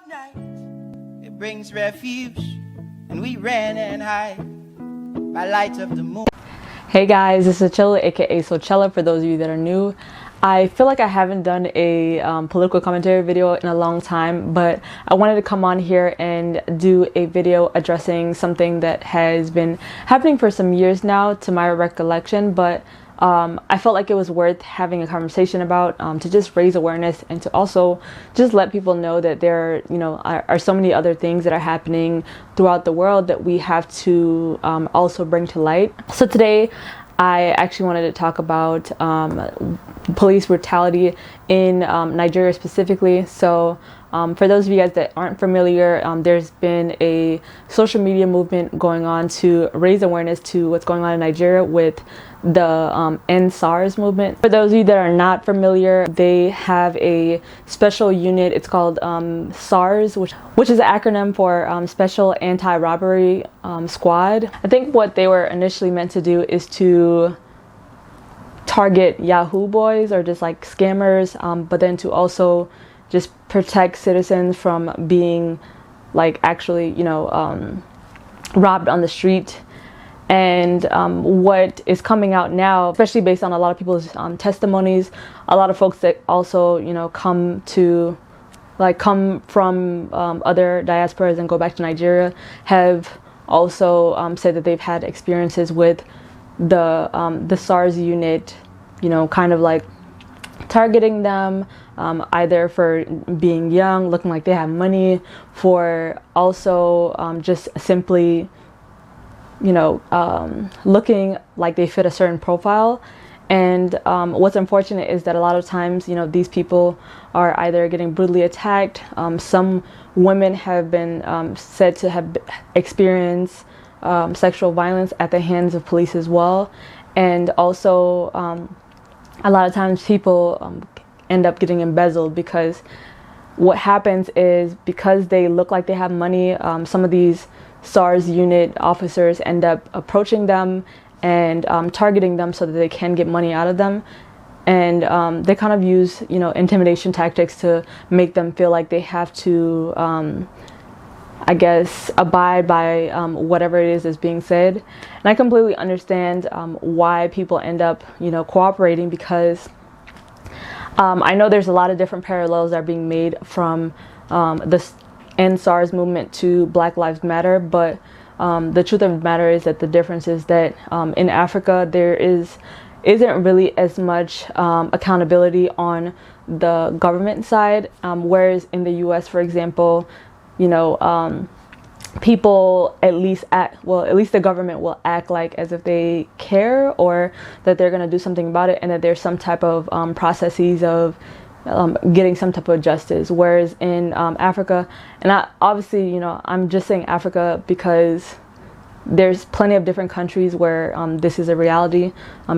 night, it brings refuge, and we ran and hide by light of the moon. Hey guys, this is Chilla, aka Sochella, for those of you that are new. I feel like I haven't done a political commentary video in a long time, but I wanted to come on here and do a video addressing something that has been happening for some years now to my recollection, but I felt like it was worth having a conversation about, to just raise awareness and to also just let people know that there are so many other things that are happening throughout the world that we have to also bring to light. So today I actually wanted to talk about police brutality in Nigeria specifically. So for those of you guys that aren't familiar, there's been a social media movement going on to raise awareness to what's going on in Nigeria with the End SARS movement. For those of you that are not familiar, they have a special unit. It's called SARS, which is an acronym for Special Anti-Robbery Squad. I think what they were initially meant to do is to target Yahoo boys or just like scammers, but then to also just protect citizens from being like actually robbed on the street. And what is coming out now, especially based on a lot of people's testimonies, a lot of folks that also come from other diasporas and go back to Nigeria have also said that they've had experiences with the SARS unit, kind of like targeting them, either for being young, looking like they have money, for also just simply looking like they fit a certain profile. And what's unfortunate is that a lot of times these people are either getting brutally attacked. Some women have been said to have experienced sexual violence at the hands of police as well. And also a lot of times people end up getting embezzled, because what happens is, because they look like they have money, some of these SARS unit officers end up approaching them and targeting them so that they can get money out of them. And they kind of use intimidation tactics to make them feel like they have to I guess abide by whatever it is that's being said. And I completely understand why people end up cooperating, because I know there's a lot of different parallels that are being made from the End SARS movement to Black Lives Matter, but the truth of the matter is that the difference is that in Africa there isn't really as much accountability on the government side, whereas in the US, for example, people at least the government will act like as if they care, or that they're going to do something about it, and that there's some type of processes of getting some type of justice. Whereas in Africa, and obviously I'm just saying Africa because there's plenty of different countries where this is a reality.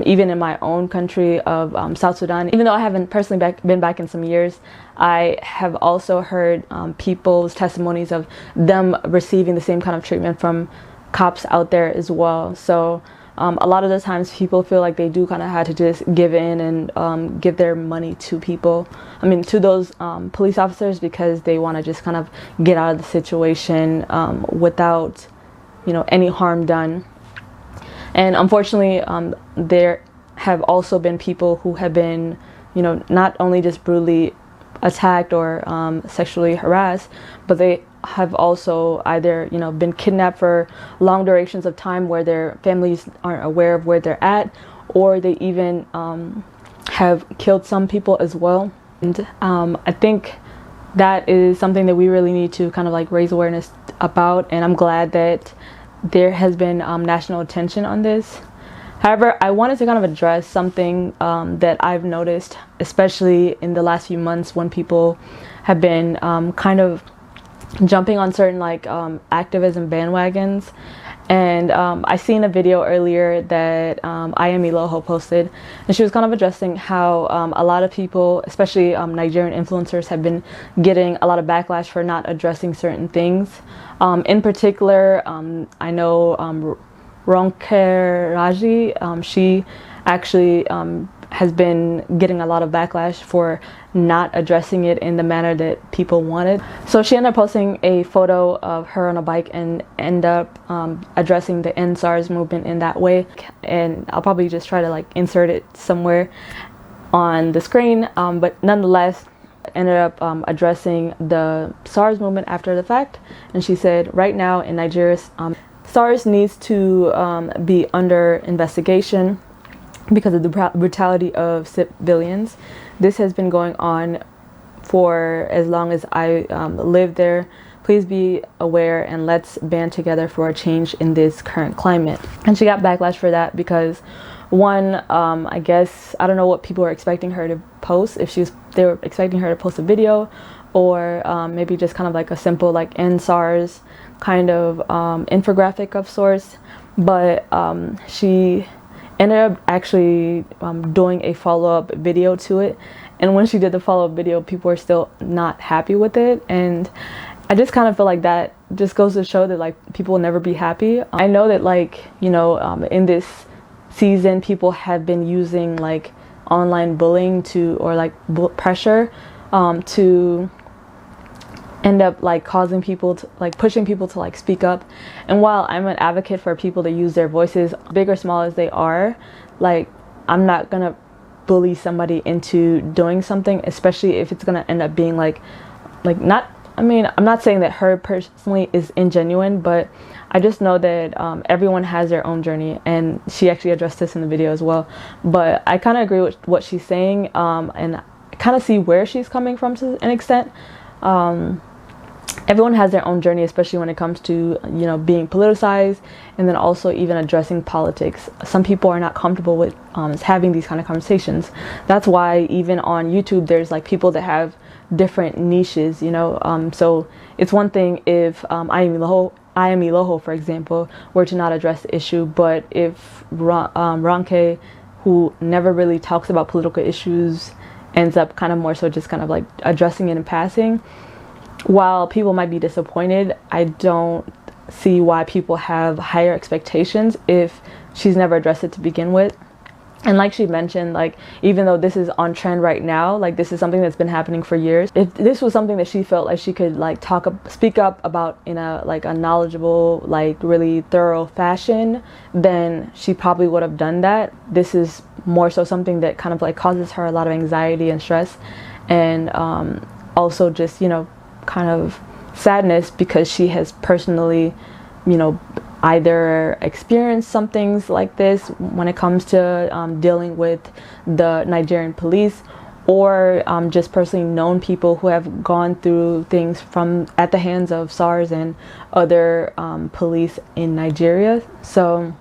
Even in my own country of South Sudan, even though I haven't personally been back in some years, I have also heard people's testimonies of them receiving the same kind of treatment from cops out there as well. So a lot of the times people feel like they do kind of have to just give in and give their money to people. To those police officers, because they want to just kind of get out of the situation without any harm done. And unfortunately, there have also been people who have been, not only just brutally attacked or sexually harassed, but they have also either, been kidnapped for long durations of time where their families aren't aware of where they're at, or they even have killed some people as well. And I think that is something that we really need to kind of like raise awareness about, and I'm glad that there has been national attention on this. However, I wanted to kind of address something that I've noticed, especially in the last few months, when people have been kind of jumping on certain activism bandwagons. And I seen a video earlier that IAMELOHO posted, and she was kind of addressing how a lot of people, especially Nigerian influencers, have been getting a lot of backlash for not addressing certain things. In particular, I know Ronke Raji, she actually has been getting a lot of backlash for not addressing it in the manner that people wanted. So she ended up posting a photo of her on a bike and end up addressing the End SARS movement in that way. And I'll probably just try to like insert it somewhere on the screen, but nonetheless ended up addressing the SARS movement after the fact. And she said, right now in Nigeria, SARS needs to be under investigation because of the brutality of civilians. This has been going on for as long as I lived there. Please be aware and let's band together for a change in this current climate. And she got backlash for that because one, I guess, I don't know what people were expecting her to post. If they were expecting her to post a video, or maybe just kind of like a simple like End SARS kind of infographic of sorts. But she ended up actually doing a follow-up video to it, and when she did the follow-up video, people were still not happy with it. And I just kind of feel like that just goes to show that like people will never be happy. I know that like, you know, in this season people have been using like online bullying or like pressure to end up like causing people to like pushing people to like speak up. And while I'm an advocate for people to use their voices, big or small as they are, like I'm not gonna bully somebody into doing something, especially if it's gonna end up being like not, I mean, I'm not saying that her personally is ingenuine, but I just know that everyone has their own journey, and she actually addressed this in the video as well. But I kind of agree with what she's saying, and I kind of see where she's coming from to an extent. Everyone has their own journey, especially when it comes to, you know, being politicized, and then also even addressing politics. Some people are not comfortable with having these kind of conversations. That's why even on YouTube there's like people that have different niches, you know. So it's one thing if IAMELOHO, for example, were to not address the issue, but if Ronke, who never really talks about political issues, ends up kind of more so just kind of like addressing it in passing, while people might be disappointed, I don't see why people have higher expectations if she's never addressed it to begin with. And like she mentioned, like even though this is on trend right now, like this is something that's been happening for years, if this was something that she felt like she could like speak up about in a like a knowledgeable, like really thorough fashion, then she probably would have done that. This is more so something that kind of like causes her a lot of anxiety and stress, and also just, you know, kind of sadness because she has personally, you know, either experienced some things like this when it comes to dealing with the Nigerian police, or just personally known people who have gone through things at the hands of SARS and other police in Nigeria. So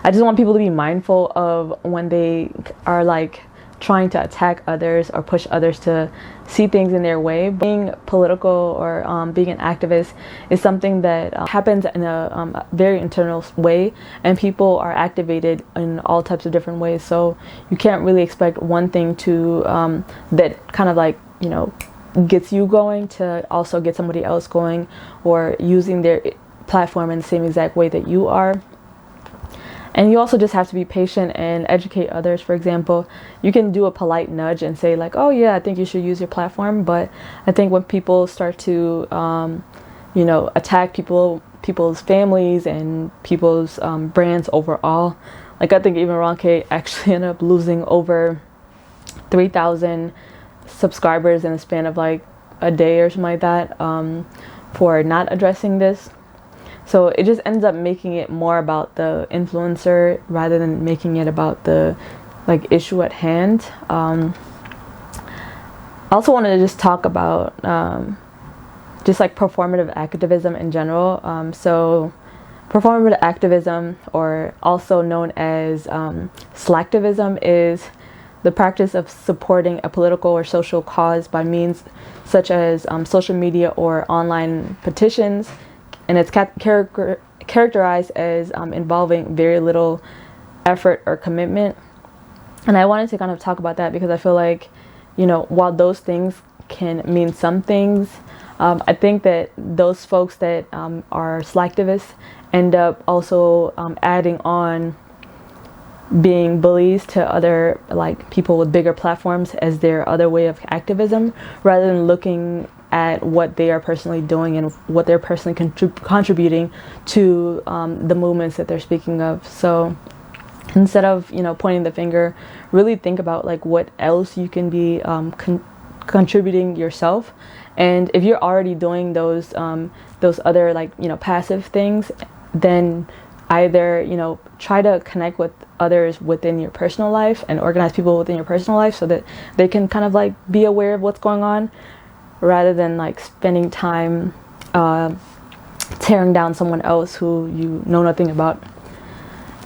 I just want people to be mindful of when they are like trying to attack others or push others to see things in their way. Being political or being an activist is something that happens in a very internal way, and people are activated in all types of different ways. So you can't really expect one thing to that kind of like, you know, gets you going to also get somebody else going, or using their platform in the same exact way that you are. And you also just have to be patient and educate others. For example, you can do a polite nudge and say like, oh yeah, I think you should use your platform. But I think when people start to, you know, attack people's families and people's brands overall, like I think even Ronke actually ended up losing over 3,000 subscribers in the span of like a day or something like that, for not addressing this. So it just ends up making it more about the influencer rather than making it about the like issue at hand. I also wanted to just talk about just like performative activism in general. So performative activism, or also known as Slacktivism, is the practice of supporting a political or social cause by means such as social media or online petitions. And it's characterized as involving very little effort or commitment. And I wanted to kind of talk about that because I feel like, you know, while those things can mean some things, I think that those folks that are slacktivists end up also adding on being bullies to other like people with bigger platforms as their other way of activism, rather than looking at what they are personally doing and what they're personally contributing to the movements that they're speaking of. So instead of, you know, pointing the finger, really think about like what else you can be contributing yourself. And if you're already doing those other, like, you know, passive things, then either, you know, try to connect with others within your personal life and organize people within your personal life so that they can kind of like be aware of what's going on, rather than like spending time tearing down someone else who you know nothing about.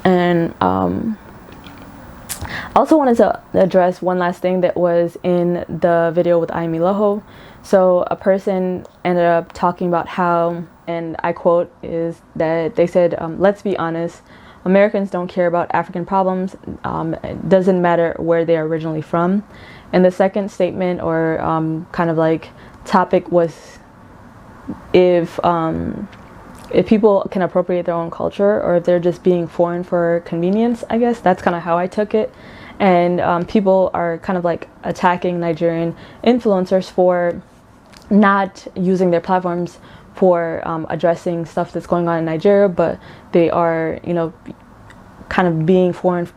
And I also wanted to address one last thing that was in the video with IAMELOHO. So a person ended up talking about how, and I quote, is that they said, let's be honest, Americans don't care about African problems. It doesn't matter where they're originally from. And the second statement, or kind of like topic, was if people can appropriate their own culture, or if they're just being foreign for convenience. I guess that's kind of how I took it. And people are kind of like attacking Nigerian influencers for not using their platforms for addressing stuff that's going on in Nigeria, but they are, you know, kind of being foreign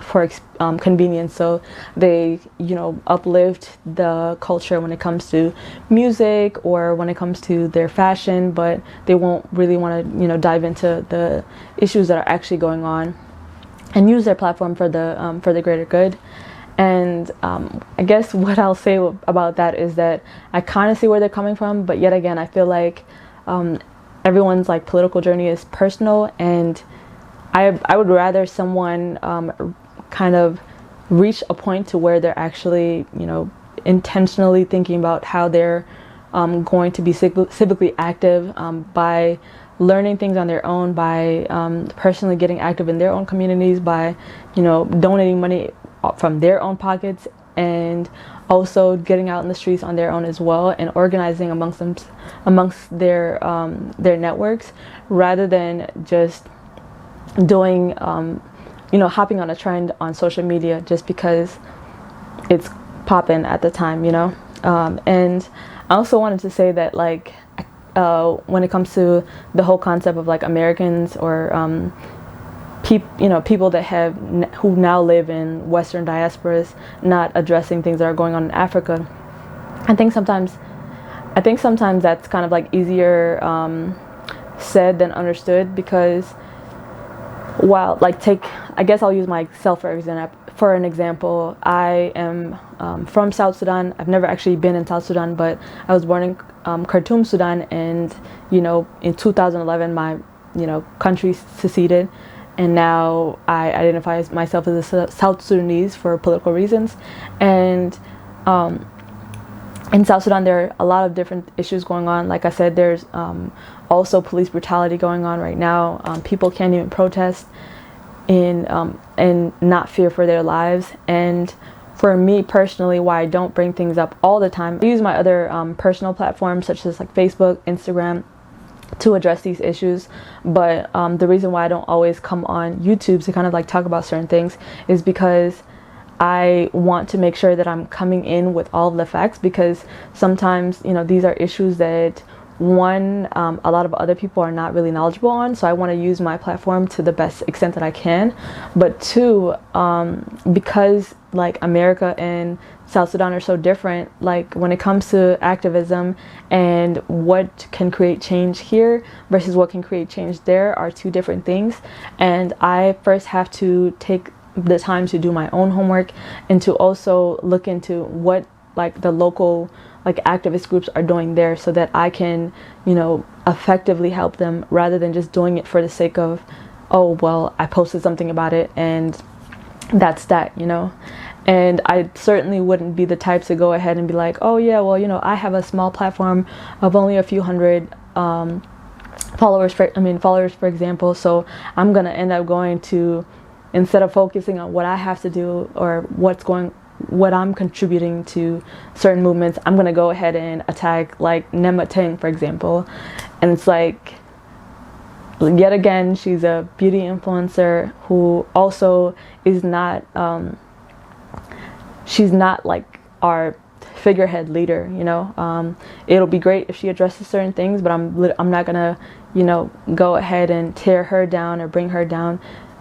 for convenience. So they, you know, uplift the culture when it comes to music or when it comes to their fashion, but they won't really want to, you know, dive into the issues that are actually going on and use their platform for the greater good. And I guess what I'll say about that is that I kind of see where they're coming from, but yet again, I feel like everyone's like political journey is personal, and I would rather someone kind of reach a point to where they're actually, you know, intentionally thinking about how they're going to be civically active by learning things on their own, by personally getting active in their own communities, by, you know, donating money from their own pockets, and also getting out in the streets on their own as well, and organizing amongst their networks, rather than just doing you know, hopping on a trend on social media just because it's popping at the time, you know. And I also wanted to say that, like, when it comes to the whole concept of like Americans or people that who now live in Western diasporas not addressing things that are going on in Africa, I think sometimes that's kind of like easier said than understood, because while, like, I guess I'll use myself for an example. I am from South Sudan. I've never actually been in South Sudan, but I was born in Khartoum, Sudan, and, you know, in 2011 my, you know, country seceded, and now I identify myself as a South Sudanese for political reasons. And in South Sudan there are a lot of different issues going on. Like I said, there's also police brutality going on right now. People can't even protest and not fear for their lives. And for me personally, why I don't bring things up all the time, I use my other personal platforms such as like Facebook, Instagram, to address these issues. But the reason why I don't always come on YouTube to kind of like talk about certain things is because I want to make sure that I'm coming in with all of the facts, because sometimes, you know, these are issues that a lot of other people are not really knowledgeable on, so I want to use my platform to the best extent that I can. But two, because like America and South Sudan are so different, like when it comes to activism and what can create change here versus what can create change there are two different things. And I first have to take the time to do my own homework and to also look into what like the local like activist groups are doing there, so that I can, you know, effectively help them, rather than just doing it for the sake of, oh well, I posted something about it and that's that, you know. And I certainly wouldn't be the type to go ahead and be like, oh yeah, well, you know, I have a small platform of only a few hundred followers for example, so I'm gonna end up going to, instead of focusing on what I have to do or what I'm contributing to certain movements, I'm gonna go ahead and attack like Nema Teng, for example. And it's like, yet again, she's a beauty influencer who also is not, she's not like our figurehead leader, you know. It'll be great if she addresses certain things, but I'm not gonna, you know, go ahead and tear her down or bring her down,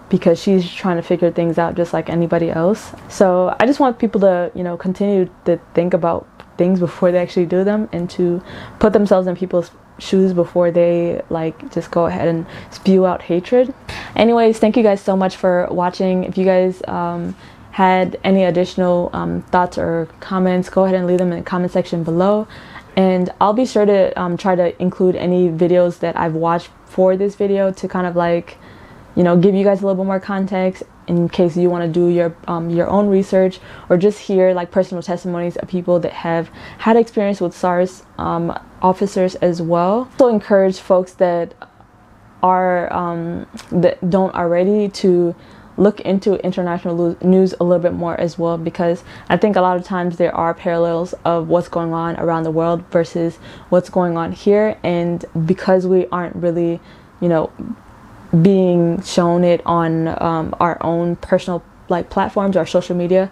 because she's trying to figure things out just like anybody else. So I just want people to, you know, continue to think about things before they actually do them, and to put themselves in people's shoes before they like just go ahead and spew out hatred. Anyways, thank you guys so much for watching. If you guys had any additional thoughts or comments, go ahead and leave them in the comment section below, and I'll be sure to try to include any videos that I've watched for this video to kind of like, you know, give you guys a little bit more context in case you want to do your own research, or just hear like personal testimonies of people that have had experience with SARS officers as well. So encourage folks that are that don't already to look into international news a little bit more as well, because I think a lot of times there are parallels of what's going on around the world versus what's going on here, and because we aren't really, you know, being shown it on our own personal like platforms or social media,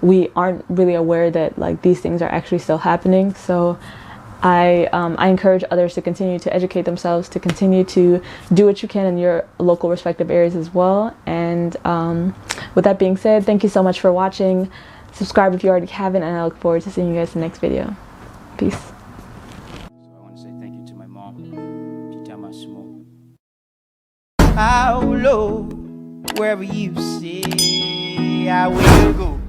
we aren't really aware that like these things are actually still happening. So I encourage others to continue to educate themselves, to continue to do what you can in your local respective areas as well. And with that being said, thank you so much for watching. Subscribe if you already haven't, and I look forward to seeing you guys in the next video. Peace. So I want to say thank you to my mom. How low, wherever you say I will go.